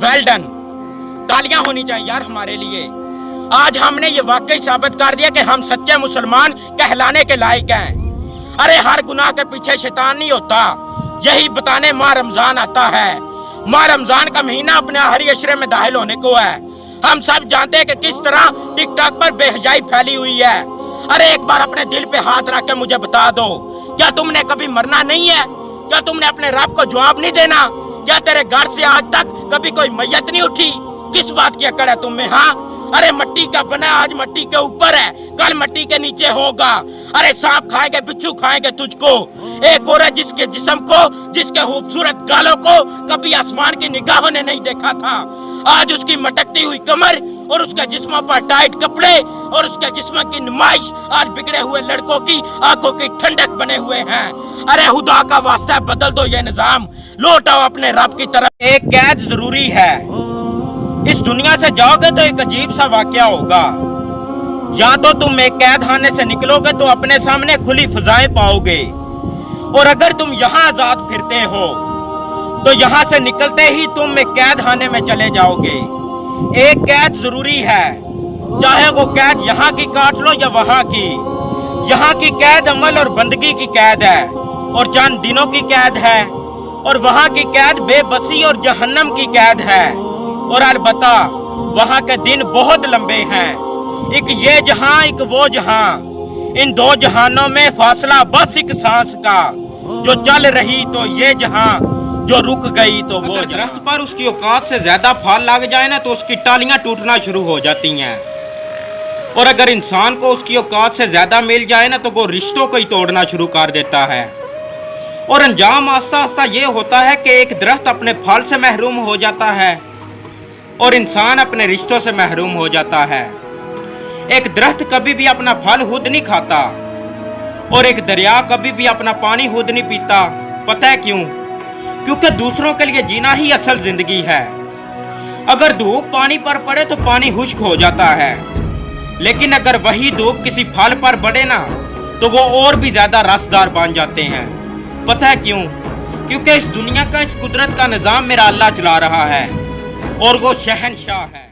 Well done, तालियां होनी चाहिए यार हमारे लिए। आज हमने ये वाकई साबित कर दिया कि हम सच्चे मुसलमान कहलाने के लायक हैं। अरे हर गुनाह के पीछे शैतान नहीं होता, यही बताने माह रमजान आता है। माह रमजान का महीना अपने आखिरी अशरे में दाखिल होने को है। हम सब जानते हैं कि किस तरह टिकटॉक पर बेहजाई फैली हुई है। अरे एक बार अपने दिल पे हाथ रख के मुझे बता दो, क्या तुमने कभी मरना नहीं है? क्या तुमने अपने रब को जवाब नहीं देना? क्या तेरे घर से आज तक कभी कोई मैयत नहीं उठी? किस बात की अकड़ है तुम में? हाँ, अरे मट्टी का बना आज मट्टी के ऊपर है, कल मट्टी के नीचे होगा। अरे सांप खाएंगे, बिच्छू खाएंगे तुझको। एक औरत जिसके जिस्म को, जिसके खूबसूरत गालों को कभी आसमान की निगाहों ने नहीं देखा था, आज उसकी मटकती हुई कमर और उसके जिस्म पर टाइट कपड़े और उसके जिस्म की नुमाइश आज बिगड़े हुए लड़कों की आंखों की ठंडक बने हुए हैं। अरे खुदा का वास्ता बदल दो ये निजाम, लौट आओ अपने रब की तरफ। एक कैद जरूरी है। इस दुनिया से जाओगे तो एक अजीब सा वाकया होगा। या तो तुम एक कैद खाने से निकलोगे तो अपने सामने खुली फजाएं पाओगे, और अगर तुम यहाँ आजाद फिरते हो तो यहाँ से निकलते ही तुम एक कैद खाने में चले जाओगे। एक कैद जरूरी है, चाहे वो कैद यहाँ की काट लो या वहाँ की। यहाँ की कैद अमल और बंदगी की कैद है और चंद दिनों की कैद है, और वहाँ की कैद बेबसी और जहन्नम की कैद है। और अलबत्ता वहाँ के दिन बहुत लंबे हैं। एक ये जहां एक वो जहां, इन दो जहानों में फासला बस एक सांस का। जो चल रही तो ये जहां, जो रुक गई तो वो। दरख्त पर उसकी औकात से ज्यादा फल लग जाए ना तो उसकी टालियां टूटना शुरू हो जाती हैं, और अगर इंसान को उसकी औकात से ज्यादा मिल जाए ना तो वो रिश्तों को ही तोड़ना शुरू कर देता है। और अंजाम आस्ता आस्ता ये होता है कि एक दरख्त अपने फल से महरूम हो जाता है और इंसान अपने रिश्तों से महरूम हो जाता है। एक दरख्त कभी भी अपना फल खुद नहीं खाता, और एक दरिया कभी भी अपना पानी खुद नहीं पीता। पता है क्यों? क्योंकि दूसरों के लिए जीना ही असल जिंदगी है। अगर धूप पानी पर पड़े तो पानी खुश्क हो जाता है, लेकिन अगर वही धूप किसी फल पर पड़े ना तो वो और भी ज्यादा रसदार बन जाते हैं। पता है क्यों? क्योंकि इस दुनिया का, इस कुदरत का निजाम मेरा अल्लाह चला रहा है, और वो शहंशाह है।